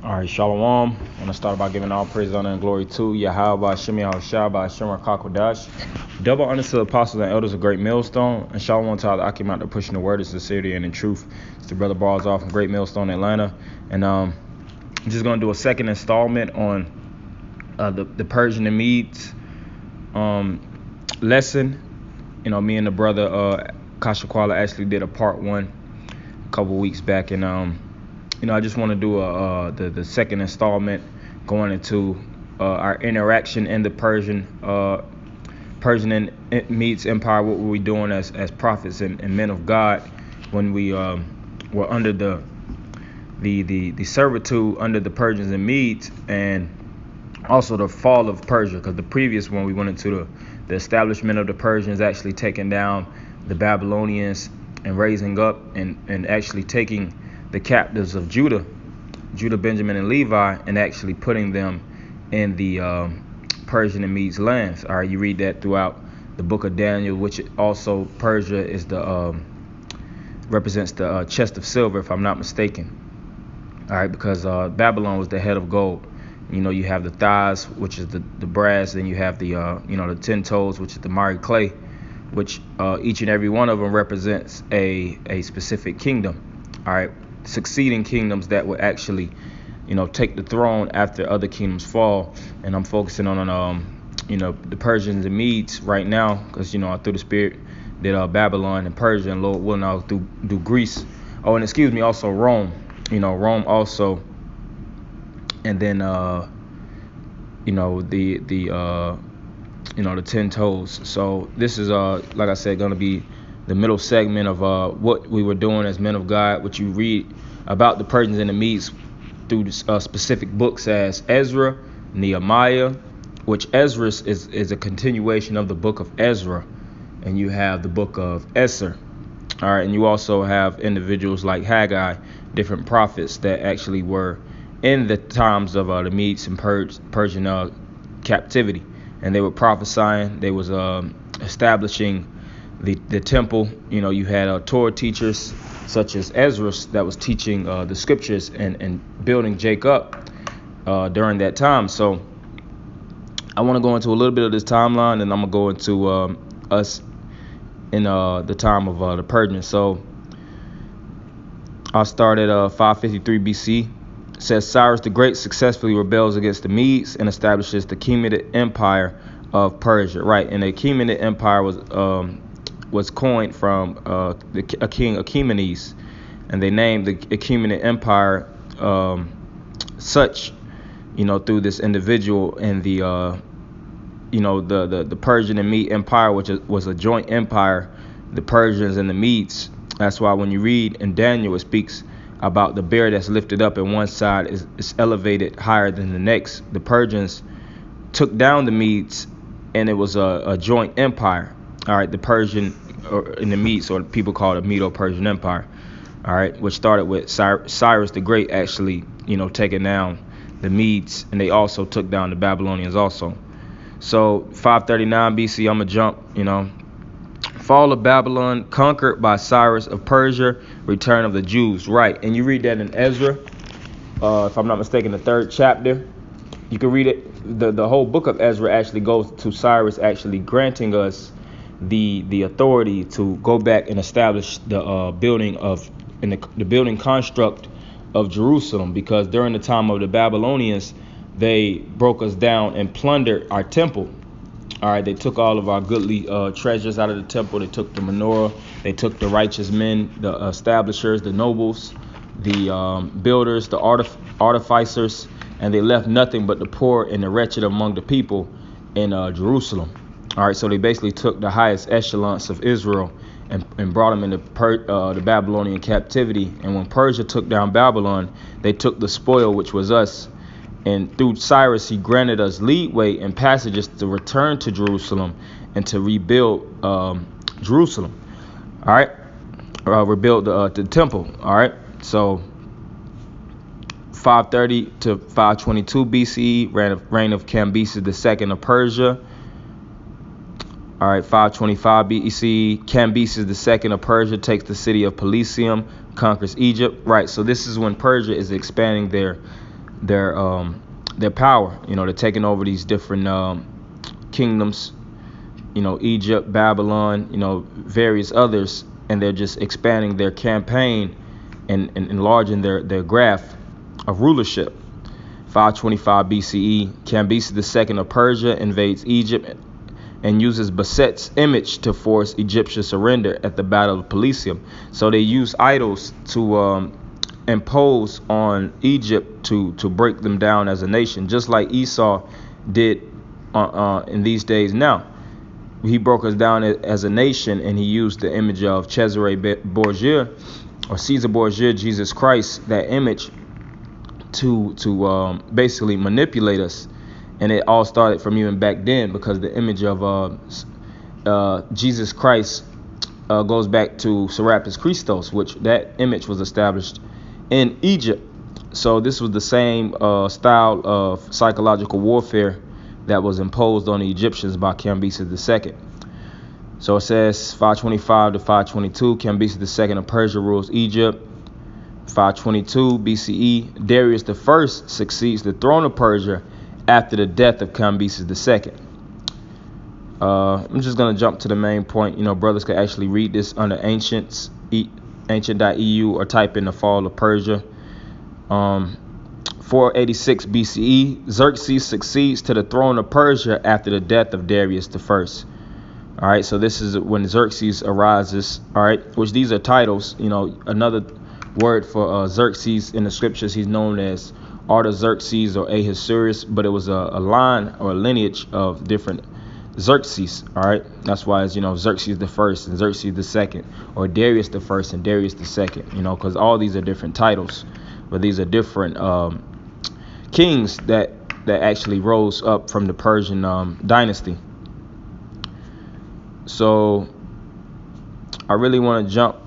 All right, Shalom. I want to start by giving all praise, honor, and glory to Yahweh, Shem Yahushua, Shem Rakakwadash. Double honor to the apostles and elders of Great Millstone, and Shalom to all the Akim out there pushing the word of sincerity and in truth. It's the brother Bars off from Great Millstone, Atlanta, and I'm just gonna do a second installment on the Persian and Medes lesson. You know, me and the brother Kasha Kwala actually did a part one a couple weeks back, and I just want to do the second installment going into our interaction in the Persian and Medes Empire. What were we doing as prophets and men of God when we were under the servitude under the Persians and Medes, and also the fall of Persia? Because the previous one we went into the establishment of the Persians actually taking down the Babylonians and raising up and actually taking the captives of Judah, Benjamin, and Levi, and actually putting them in the Persian and Medes lands. All right, you read that throughout the book of Daniel, which also Persia is the represents the chest of silver, if I'm not mistaken. All right, because Babylon was the head of gold. You know, you have the thighs, which is the brass, and you have the the 10 toes, which is the miry clay, which each and every one of them represents a specific kingdom. All right, succeeding kingdoms that would actually, take the throne after other kingdoms fall. And I'm focusing on the Persians and Medes right now, because through the Spirit did Babylon and Persia, and Lord willing I'll do Greece. Oh, and excuse me, also Rome. Rome also, and then the 10 toes. So this is like I said, going to be the middle segment of what we were doing as men of God, which you read about the Persians and the Medes through specific books as Ezra, Nehemiah, which Ezra is a continuation of the book of Ezra, and you have the book of Esther. All right, and you also have individuals like Haggai, different prophets that actually were in the times of the Medes and Persian captivity, and they were prophesying. They was establishing the temple. You had Torah teachers such as Ezra that was teaching the scriptures and building Jacob during that time. So I want to go into a little bit of this timeline, and I'm gonna go into us in the time of the Persians. So I'll start at 553 BC. It says Cyrus the Great successfully rebels against the Medes and establishes the Achaemenid Empire of Persia. Right, and the Achaemenid Empire was coined from a king Achaemenes, and they named the Achaemenid Empire such, through this individual. And the Persian and Mede Empire, which was a joint empire, the Persians and the Medes. That's why when you read in Daniel, it speaks about the bear that's lifted up, and one side is elevated higher than the next. The Persians took down the Medes, and it was a joint empire. All right, the Persian and the Medes, or people call it the Medo-Persian Empire. All right, which started with Cyrus the Great actually, taking down the Medes, and they also took down the Babylonians also. So 539 BC, I'm gonna jump. Fall of Babylon, conquered by Cyrus of Persia, return of the Jews. Right, and you read that in Ezra, if I'm not mistaken, the 3rd chapter. You can read it. The whole book of Ezra actually goes to Cyrus actually granting us the authority to go back and establish the building the building construct of Jerusalem, because during the time of the Babylonians, they broke us down and plundered our temple. All right, they took all of our goodly treasures out of the temple. They took the menorah. They took the righteous men, the establishers, the nobles, the builders, the artificers, and they left nothing but the poor and the wretched among the people in Jerusalem. All right, so they basically took the highest echelons of Israel and brought them into the Babylonian captivity. And when Persia took down Babylon, they took the spoil, which was us. And through Cyrus, he granted us leeway and passages to return to Jerusalem and to rebuild Jerusalem. All right, rebuild the temple. All right, so 530 to 522 BCE, reign of Cambyses II of Persia. All right, 525 BC, Cambyses II of Persia takes the city of Pelusium, conquers Egypt. Right, so this is when Persia is expanding their their power. They're taking over these different kingdoms, Egypt, Babylon, various others, and they're just expanding their campaign and enlarging their graph of rulership. 525 BCE, Cambyses II of Persia invades Egypt and uses Baset's image to force Egyptian surrender at the Battle of Pelusium. So they use idols to impose on Egypt to break them down as a nation, just like Esau did in these days now. He broke us down as a nation, and he used the image of Cesare Borgia, or Caesar Borgia, Jesus Christ, that image to basically manipulate us. And it all started from even back then, because the image of Jesus Christ goes back to Serapis Christos, which that image was established in Egypt. So this was the same style of psychological warfare that was imposed on the Egyptians by Cambyses II. So it says 525 to 522, Cambyses II of Persia rules Egypt. 522 BCE, Darius I succeeds the throne of Persia after the death of Cambyses II. I'm just going to jump to the main point. Brothers could actually read this under ancient.eu, or type in the fall of Persia. 486 BCE, Xerxes succeeds to the throne of Persia after the death of Darius I. All right, so this is when Xerxes arises. All right, which these are titles. Another word for Xerxes in the scriptures, he's known as Artaxerxes or Ahasuerus, but it was a line or a lineage of different Xerxes. All right, that's why it's Xerxes the first and Xerxes the second, or Darius the first and Darius the second. Because all these are different titles, but these are different kings that actually rose up from the Persian dynasty. So I really want to jump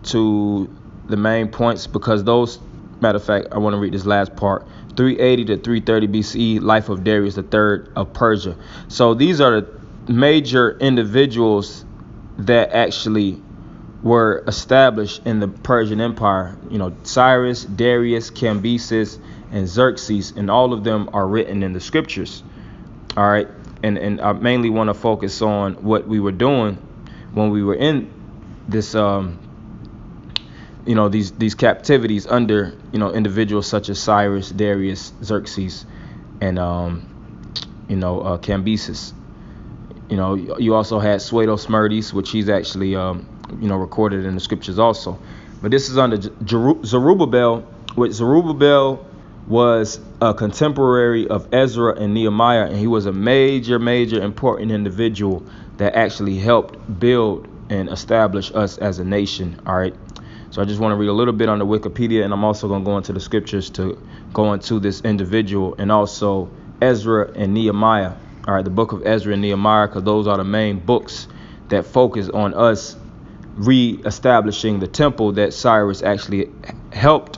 to the main points, because those, matter of fact, I want to read this last part. 380 to 330 BCE, life of Darius III of Persia. So these are the major individuals that actually were established in the Persian Empire. Cyrus, Darius, Cambyses, and Xerxes, and all of them are written in the scriptures. All right, and I mainly want to focus on what we were doing when we were in this these captivities under individuals such as Cyrus, Darius, Xerxes, and Cambyses. You also had Suedo Smyrtis, which he's actually recorded in the scriptures also. But this is under Zerubbabel, which Zerubbabel was a contemporary of Ezra and Nehemiah, and he was a major important individual that actually helped build and establish us as a nation. All right. So I just want to read a little bit on the Wikipedia, and I'm also going to go into the scriptures to go into this individual, and also Ezra and Nehemiah. All right, the book of Ezra and Nehemiah, because those are the main books that focus on us re-establishing the temple that Cyrus actually helped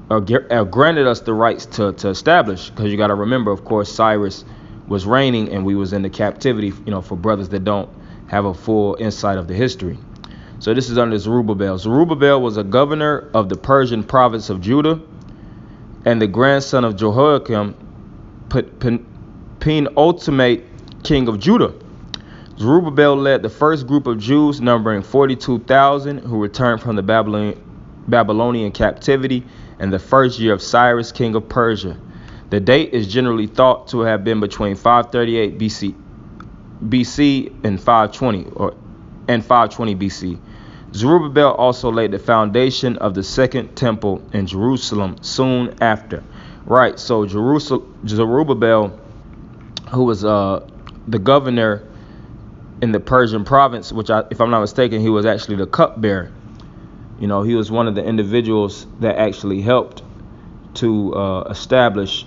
or granted us the rights to establish. Because you got to remember, of course, Cyrus was reigning and we was in the captivity, for brothers that don't have a full insight of the history. So this is under Zerubbabel. Zerubbabel was a governor of the Persian province of Judah and the grandson of Jehoiakim, penultimate king of Judah. Zerubbabel led the first group of Jews, numbering 42,000, who returned from the Babylonian captivity in the first year of Cyrus, king of Persia. The date is generally thought to have been between 538 BC and 520 BC. Zerubbabel also laid the foundation of the second temple in Jerusalem soon after. Right, so Zerubbabel, who was the governor in the Persian province, which, if I'm not mistaken, he was actually the cupbearer. He was one of the individuals that actually helped to establish.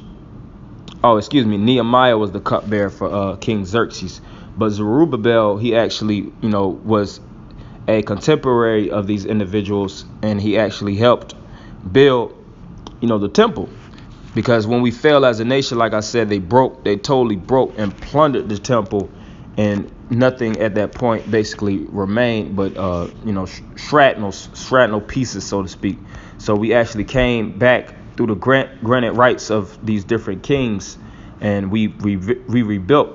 Nehemiah was the cupbearer for King Xerxes. But Zerubbabel, he actually, was a contemporary of these individuals, and he actually helped build, the temple. Because when we fell as a nation, like I said, they totally broke and plundered the temple, and nothing at that point basically remained but, shrapnel pieces, so to speak. So we actually came back through the granted rights of these different kings, and we rebuilt.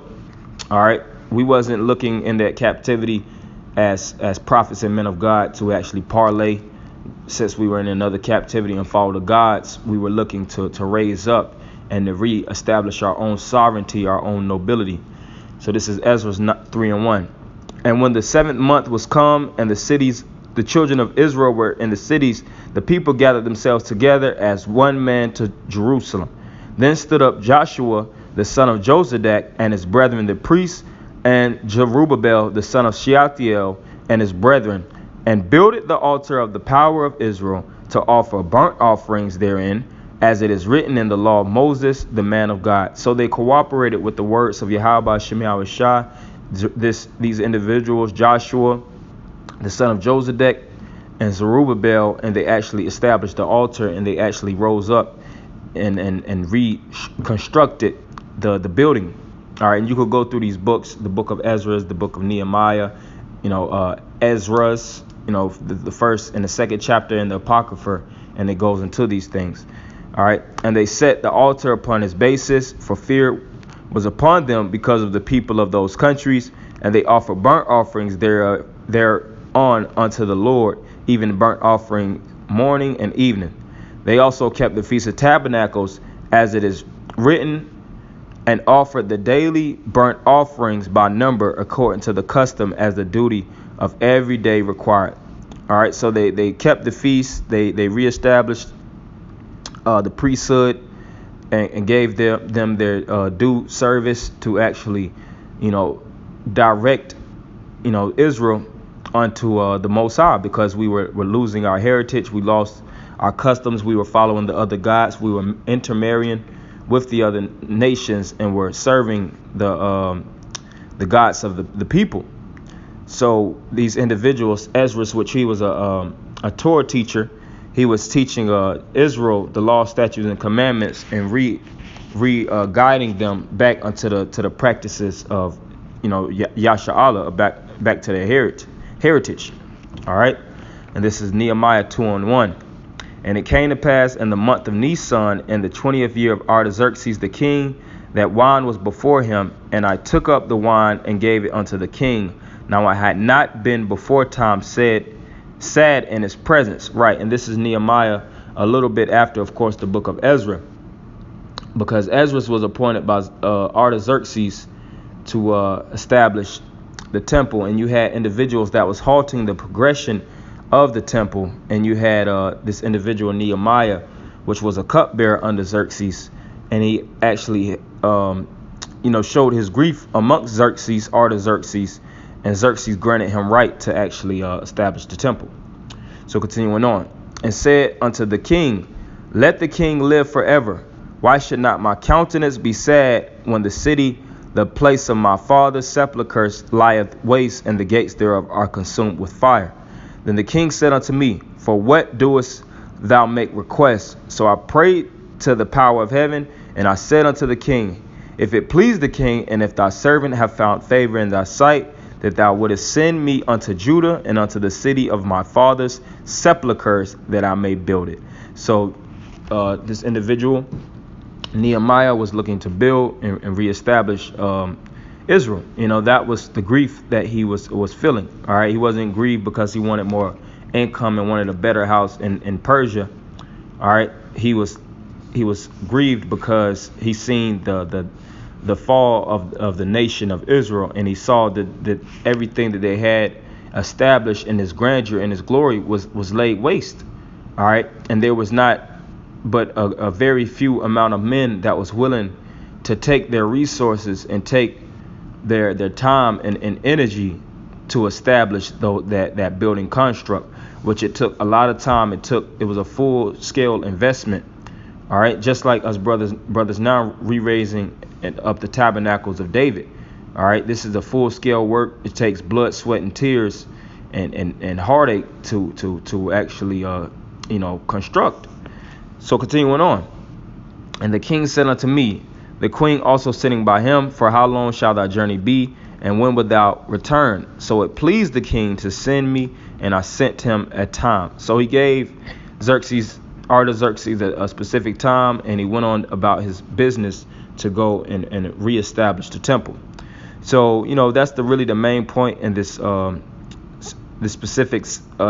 All right, we wasn't looking in that captivity as prophets and men of God to actually parlay. Since we were in another captivity and follow the gods, we were looking to raise up and to reestablish our own sovereignty, our own nobility. So this is Ezra 3:1. And when the 7th month was come, and the children of Israel were in the cities, the people gathered themselves together as one man to Jerusalem. Then stood up Joshua the son of Josadak and his brethren the priests, and Zerubbabel the son of Shealtiel and his brethren, and builded the altar of the power of Israel to offer burnt offerings therein, as it is written in the law of Moses, the man of God. So they cooperated with the words of Yahweh Shemi Shah. These individuals, Joshua, the son of Josadak, and Zerubbabel, and they actually established the altar, and they actually rose up and reconstructed the building. All right, and you could go through these books, the book of Ezra, the book of Nehemiah, Ezra's, the first and the second chapter in the Apocrypha, and it goes into these things. All right, and they set the altar upon its basis, for fear was upon them because of the people of those countries, and they offered burnt offerings thereon unto the Lord, even burnt offering morning and evening. They also kept the Feast of Tabernacles, as it is written, and offered the daily burnt offerings by number, according to the custom, as the duty of every day required. All right, so they kept the feast. They reestablished the priesthood and gave them their due service to actually, direct, Israel unto the Most High, because we were losing our heritage. We lost our customs. We were following the other gods. We were intermarrying with the other nations, and were serving the gods of the people. So these individuals, Ezra, which he was a Torah teacher, he was teaching Israel the law, statutes, and commandments, and guiding them back unto the practices of Yasha Allah, back to their heritage. All right, and this is Nehemiah 2:1. And it came to pass in the month of Nisan, in the 20th year of Artaxerxes the king, that wine was before him, and I took up the wine and gave it unto the king. Now I had not been before time sad in his presence. Right, and this is Nehemiah a little bit after, of course, the book of Ezra, because Ezra was appointed by Artaxerxes to establish the temple, and you had individuals that was halting the progression of the temple, and you had this individual Nehemiah, which was a cupbearer under Xerxes, and he actually showed his grief amongst Artaxerxes, and Xerxes granted him right to actually establish the temple. So continuing on, and said unto the king, let the king live forever. Why should not my countenance be sad when the city, the place of my father's sepulchres, lieth waste, and the gates thereof are consumed with fire? Then the king said unto me, for what doest thou make request? So I prayed to the power of heaven, and I said unto the king, if it please the king, and if thy servant have found favor in thy sight, that thou wouldest send me unto Judah and unto the city of my father's sepulchres, that I may build it. So this individual, Nehemiah, was looking to build and reestablish Israel. That was the grief that he was feeling. All right, he wasn't grieved because he wanted more income and wanted a better house in Persia. All right, he was grieved because he seen the fall of the nation of Israel, and he saw that everything that they had established in his grandeur and his glory was laid waste. All right, and there was not but a very few amount of men that was willing to take their resources and take their time and energy to establish that building construct, which it took a lot of time. It was a full scale investment. All right, just like us brothers now re-raising up the tabernacles of David. All right, this is a full scale work. It takes blood, sweat, and tears and heartache to actually construct. So continuing on, and the king said unto me, the queen also sitting by him, for how long shall thy journey be, and when wilt thou return? So it pleased the king to send me, and I sent him at time. So he gave Xerxes Artaxerxes a specific time, and he went on about his business to go and reestablish the temple. So that's really the main point in this specific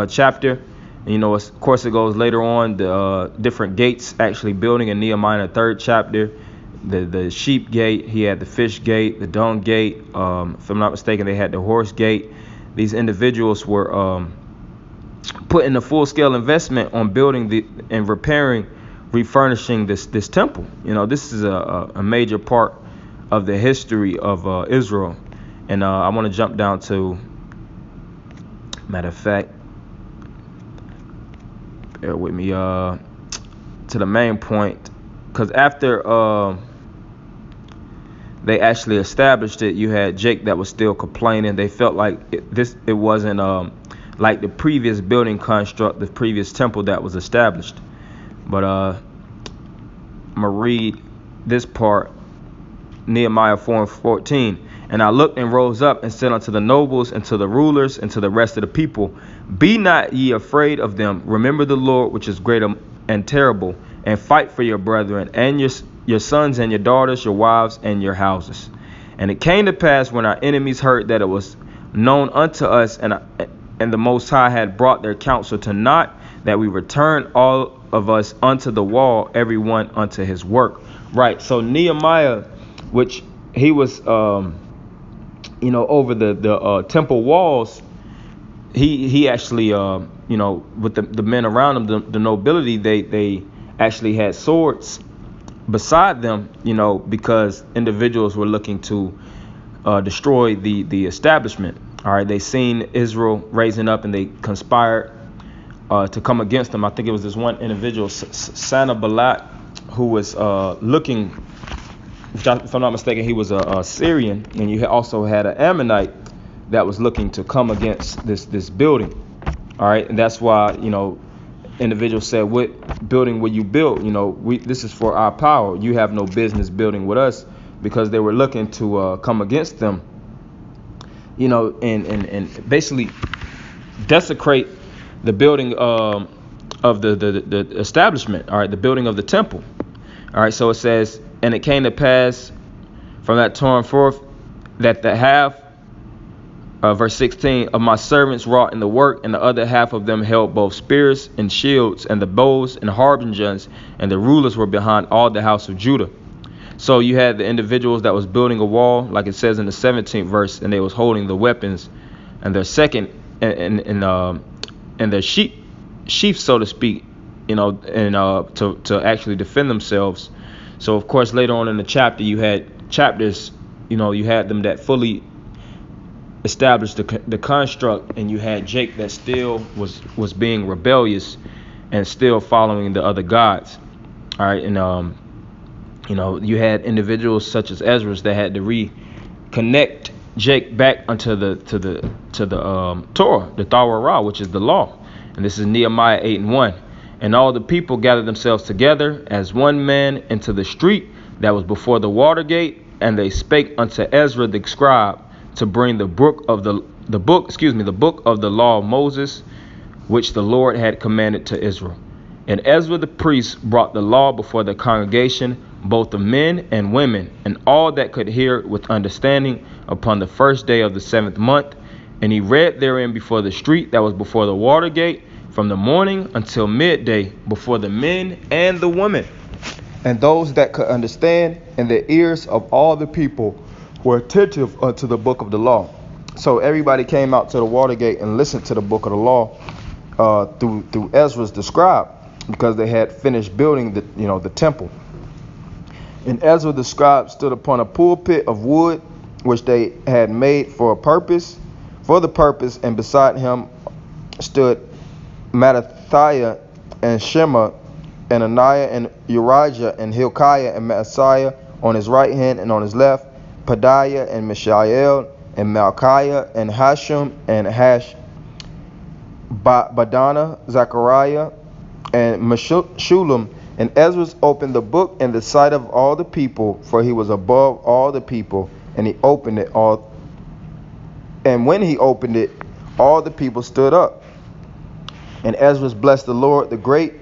chapter. And, of course, it goes later on the different gates actually building in Nehemiah in the 3rd chapter. The sheep gate, he had the fish gate, the dung gate. If I'm not mistaken, they had the horse gate. These individuals were putting a full-scale investment on building and repairing, refurnishing this temple. This is a major part of the history of Israel. And I want to jump down to, matter of fact, bear with me, to the main point, because after they actually established it, you had Jake that was still complaining. They felt like it wasn't like the previous building construct, the previous temple that was established. But I'm gonna read this part, Nehemiah 4:14. And I looked and rose up and said unto the nobles and to the rulers and to the rest of the people, be not ye afraid of them. Remember the Lord, which is great and terrible, and fight for your brethren and your sons and your daughters, your wives and your houses. And it came to pass when our enemies heard that it was known unto us, and the Most High had brought their counsel to naught, that we returned all of us unto the wall, every one unto his work. Right. So Nehemiah, which he was over the temple walls, he actually with the men around him, the nobility, they actually had swords beside them, because individuals were looking to destroy the establishment. All right, they seen Israel raising up and they conspired to come against them. I think it was this one individual, Sanballat, who was looking, if I'm not mistaken, he was a Syrian, and you also had an Ammonite that was looking to come against this building. All right, and that's why individuals said, what building will you build? This is for our power. You have no business building with us, because they were looking to come against them, and basically desecrate the building of the establishment. All right, the building of the temple. All right, so it says, and it came to pass from that time forth that the half, verse 16, of my servants wrought in the work, and the other half of them held both spears and shields and the bows and harbingers, and the rulers were behind all the house of Judah. So you had the individuals that was building a wall, like it says in the 17th verse, and they was holding the weapons and their second and their sheath, so to speak, to actually defend themselves. So of course later on in the chapter you had chapters, you had them that fully established the construct, and you had Jake that still was being rebellious and still following the other gods. All right, and you had individuals such as Ezra that had to reconnect Jake back unto the Torah, the Torah, which is the law. And this is Nehemiah 8:1. And all the people gathered themselves together as one man into the street that was before the water gate, and they spake unto Ezra the scribe to bring the book of the law of Moses, which the Lord had commanded to Israel. And Ezra the priest brought the law before the congregation, both of men and women, and all that could hear with understanding, upon the first day of the 7th month. And he read therein before the street that was before the water gate, from the morning until midday, before the men and the women, and those that could understand, and the ears of all the people were attentive unto the book of the law. So everybody came out to the water gate and listened to the book of the law through Ezra's the scribe, because they had finished building the temple. And Ezra the scribe stood upon a pulpit of wood, which they had made for the purpose, and beside him stood Mattathiah and Shema and Ananiah and Urijah and Hilkiah and Maaseiah on his right hand, and on his left Pedaiah and Mishael and Malchiah and Hashum and Badana, Zechariah and Meshullam. And Ezra opened the book in the sight of all the people, for he was above all the people, and he opened it all. And when he opened it, all the people stood up. And Ezra blessed the Lord, the great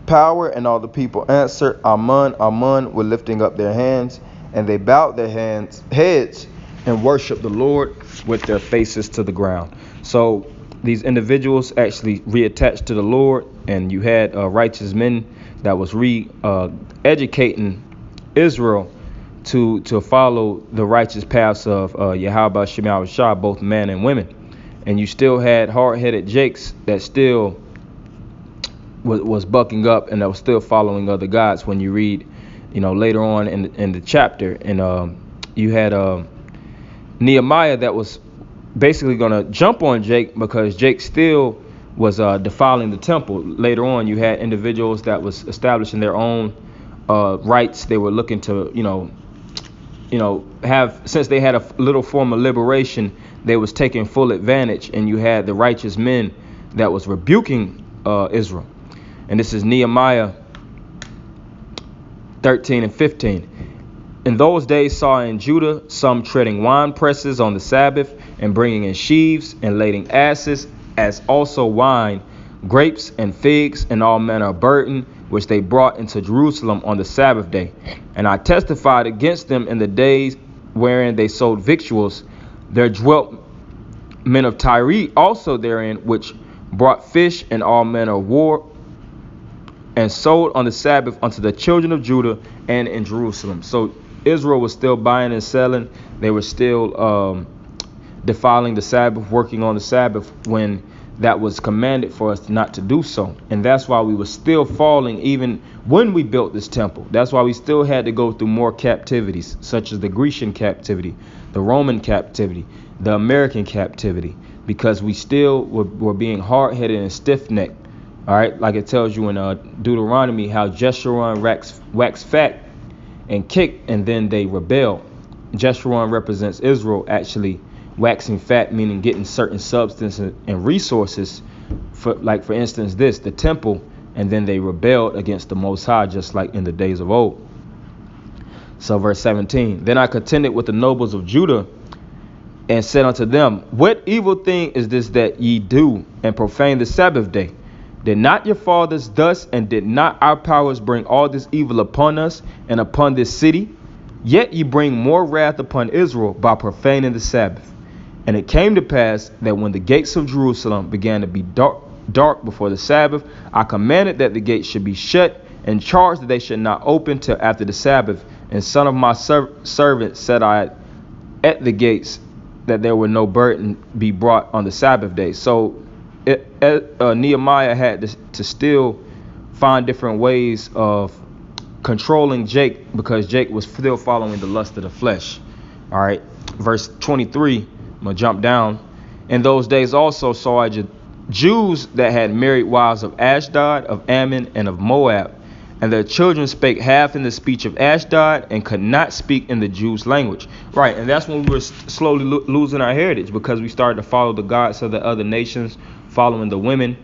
power. And all the people answered, Amen, Amen, with lifting up their hands. And they bowed their heads and worshiped the Lord with their faces to the ground. So these individuals actually reattached to the Lord, and you had righteous men that was educating Israel to follow the righteous paths of Yahweh Shema Shah, both men and women. And you still had hard-headed Jakes that still was bucking up and that was still following other gods. When you read, later on in the chapter, and you had Nehemiah that was basically going to jump on Jake because Jake still was defiling the temple. Later on, you had individuals that was establishing their own rights. They were looking to, have, since they had a little form of liberation, they was taking full advantage. And you had the righteous men that was rebuking Israel. And this is Nehemiah 13 and 15. In those days saw in Judah some treading wine presses on the Sabbath, and bringing in sheaves and lading asses, as also wine, grapes and figs, and all manner of burden, which they brought into Jerusalem on the Sabbath day. And I testified against them in the days wherein they sold victuals. There dwelt men of Tyre also therein, which brought fish and all manner of war, and sold on the Sabbath unto the children of Judah and in Jerusalem. So Israel was still buying and selling. They were still defiling the Sabbath, working on the Sabbath when that was commanded for us not to do so. And that's why we were still falling even when we built this temple. That's why we still had to go through more captivities, such as the Grecian captivity, the Roman captivity, the American captivity, because we still were being hard-headed and stiff-necked. All right, like it tells you in Deuteronomy how Jeshurun waxed fat and kicked, and then they rebelled. Jeshurun represents Israel actually waxing fat, meaning getting certain substance and resources, for instance the temple, and then they rebelled against the Most High, just like in the days of old. So verse 17, then I contended with the nobles of Judah and said unto them, what evil thing is this that ye do, and profane the Sabbath day? Did not your fathers thus, and did not our powers bring all this evil upon us and upon this city? Yet ye bring more wrath upon Israel by profaning the Sabbath. And it came to pass that when the gates of Jerusalem began to be dark before the Sabbath, I commanded that the gates should be shut, and charged that they should not open till after the Sabbath. And some of my servants set I at the gates, that there were no burden be brought on the Sabbath day. So Nehemiah had to still find different ways of controlling Jake, because Jake was still following the lust of the flesh. All right, verse 23, I'm going to jump down. In those days also saw I Jews that had married wives of Ashdod, of Ammon, and of Moab. And their children spake half in the speech of Ashdod, and could not speak in the Jews' language. Right, and that's when we were slowly losing our heritage, because we started to follow the gods of the other nations, following the women,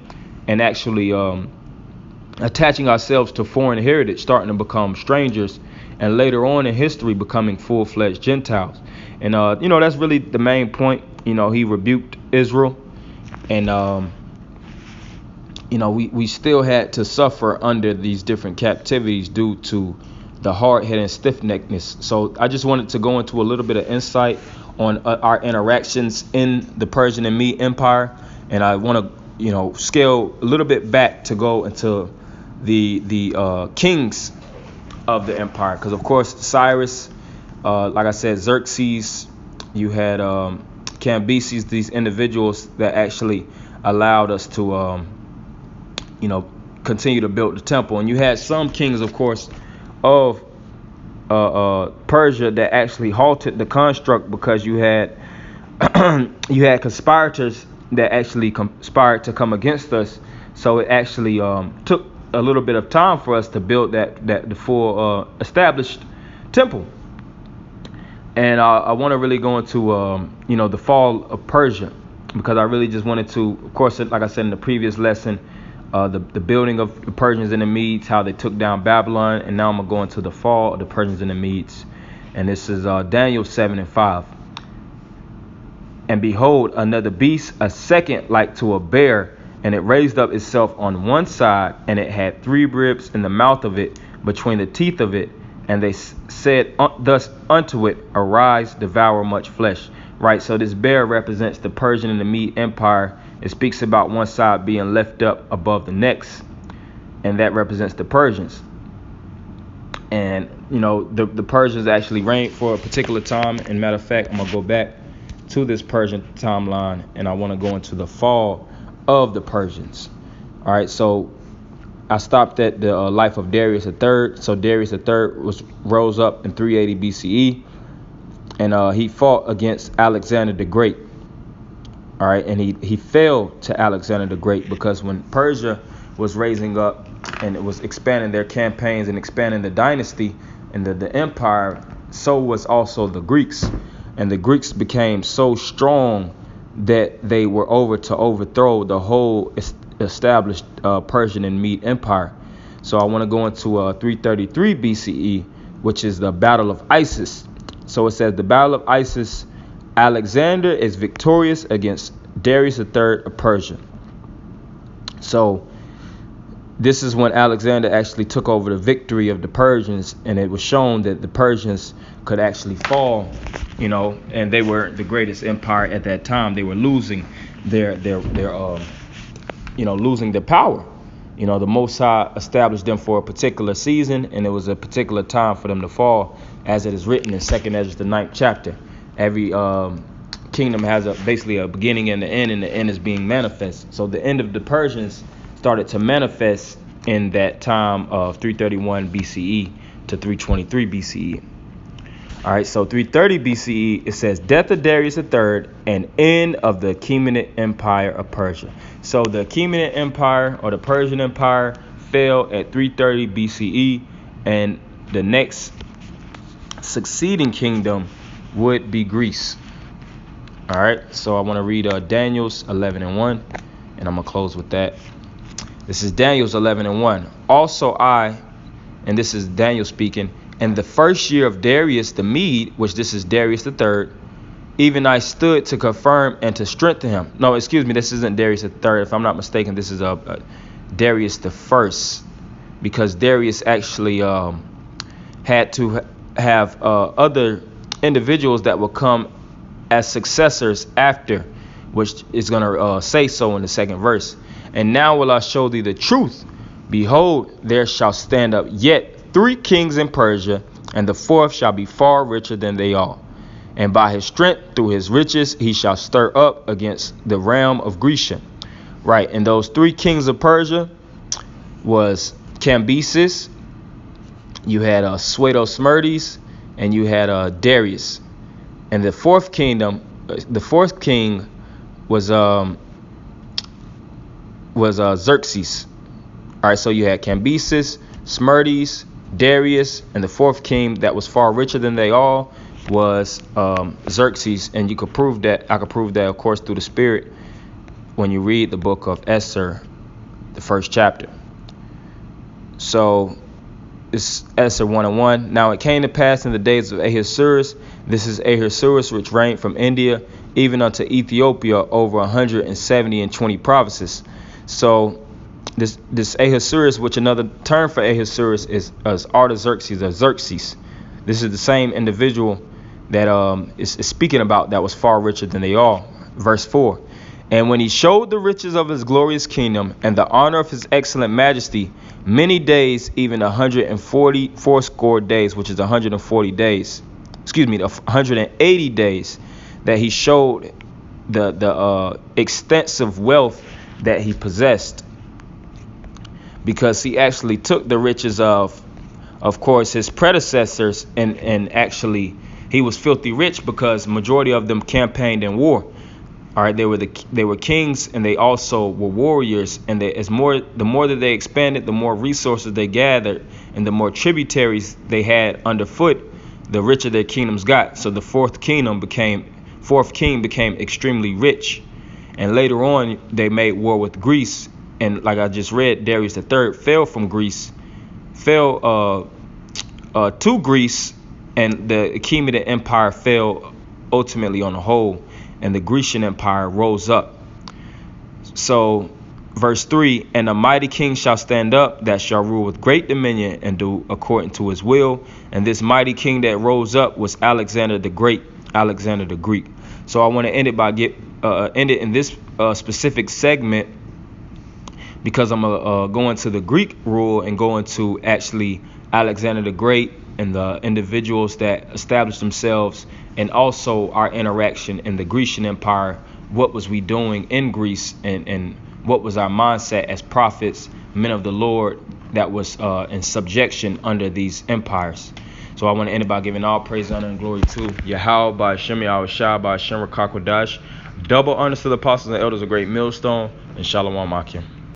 and actually attaching ourselves to foreign heritage, starting to become strangers, and later on in history becoming full-fledged Gentiles. And that's really the main point. He rebuked Israel, and we still had to suffer under these different captivities due to the hard-headed and stiff-neckedness. So I just wanted to go into a little bit of insight on our interactions in the Persian and Mede Empire, and I want to scale a little bit back to go into the kings of the empire, because of course Cyrus, like I said, Xerxes, you had Cambyses, these individuals that actually allowed us to continue to build the temple. And you had some kings, of course, of Persia that actually halted the construct, because you had conspirators that actually conspired to come against us. So it actually took a little bit of time for us to build the full established temple. And I want to really go into the fall of Persia, because I really just wanted to, of course, like I said in the previous lesson, the building of the Persians and the Medes, how they took down Babylon, and now I'm going to go into the fall of the Persians and the Medes. And this is Daniel 7 and 5. And behold, another beast, a second like to a bear, and it raised up itself on one side, and it had 3 ribs in the mouth of it, between the teeth of it. And they said thus unto it, Arise, devour much flesh. Right, so this bear represents the Persian and the Mede Empire. It speaks about one side being left up above the next, and that represents the Persians. And the Persians actually reigned for a particular time. And matter of fact, I'm gonna go back to this Persian timeline, and I want to go into the fall of the Persians. All right, so I stopped at the life of Darius III. So Darius III rose up in 380 BCE, and he fought against Alexander the Great. All right, and he fell to Alexander the Great because when Persia was raising up and it was expanding their campaigns and expanding the dynasty and the empire, so was also the Greeks. And the Greeks became so strong that they were to overthrow the whole established Persian and Mede Empire. So I want to go into 333 BCE, which is the Battle of Issus. So it says the Battle of Issus, Alexander is victorious against Darius III of Persia. So this is when Alexander actually took over the victory of the Persians, and it was shown that the Persians could actually fall, and they were the greatest empire at that time. They were losing their losing their power. The Most High established them for a particular season, and it was a particular time for them to fall, as it is written in 2nd Ezra, the 9th chapter. Every kingdom has basically a beginning and the end is being manifest. So the end of the Persians started to manifest in that time of 331 BCE to 323 BCE. All right, so 330 BCE, it says, Death of Darius III and end of the Achaemenid Empire of Persia. So the Achaemenid Empire, or the Persian Empire, fell at 330 BCE, and the next succeeding kingdom would be Greece. All right, so I want to read Daniel's 11:1, and I'm going to close with that. This is Daniel's 11:1. Also I, and this is Daniel speaking, in the first year of Darius the Mede, which this is Darius III, even I stood to confirm and to strengthen him. No, excuse me, this isn't Darius III. If I'm not mistaken, this is Darius the First, because Darius actually had to have other individuals that will come as successors after, which is going to say so in the 2nd verse. And now will I show thee the truth. Behold, there shall stand up yet 3 kings in Persia, and the 4th shall be far richer than they all. And by his strength, through his riches, he shall stir up against the realm of Grecia. Right, and those 3 kings of Persia was Cambyses, you had Suedo-Smyrdes, and you had Darius. And the 4th king was Xerxes. All right, so you had Cambyses, Smyrdes, Darius, and the 4th king that was far richer than they all was Xerxes. And you could prove that. I could prove that, of course, through the Spirit when you read the book of Esther, the 1st chapter. So it's Esther 1:1. Now it came to pass in the days of Ahasuerus, this is Ahasuerus, which reigned from India even unto Ethiopia over 120 provinces. So this Ahasuerus, which another term for Ahasuerus is Artaxerxes or Xerxes. This is the same individual that is speaking about that was far richer than they all. Verse 4. And when he showed the riches of his glorious kingdom and the honor of his excellent majesty, many days, even 140 days, which is 140 days, 180 days, that he showed the extensive wealth that he possessed, because he actually took the riches of course, his predecessors, and actually he was filthy rich because majority of them campaigned in war. All right, they were kings, and they also were warriors, and the more that they expanded, the more resources they gathered, and the more tributaries they had underfoot, the richer their kingdoms got. So the 4th king became extremely rich, and later on they made war with Greece, and like I just read, Darius III fell to Greece, and the Achaemenid Empire fell ultimately on the whole, and the Grecian Empire rose up. So Verse 3, and a mighty king shall stand up that shall rule with great dominion and do according to his will. And this mighty king that rose up was Alexander the Great, Alexander the Greek. So I want to end it by end it in this specific segment, because I'm going to go into the Greek rule and go into actually Alexander the Great and the individuals that established themselves, and also our interaction in the Grecian Empire. What was we doing in Greece, and what was our mindset as prophets, men of the Lord, that was in subjection under these empires. So I want to end it by giving all praise, honor, and glory to Yahweh, by Hashem, Yahweh Shah, by Hashem, Rakakwadash. Double honors to the apostles and elders of Great Millstone, and Shalom Akim.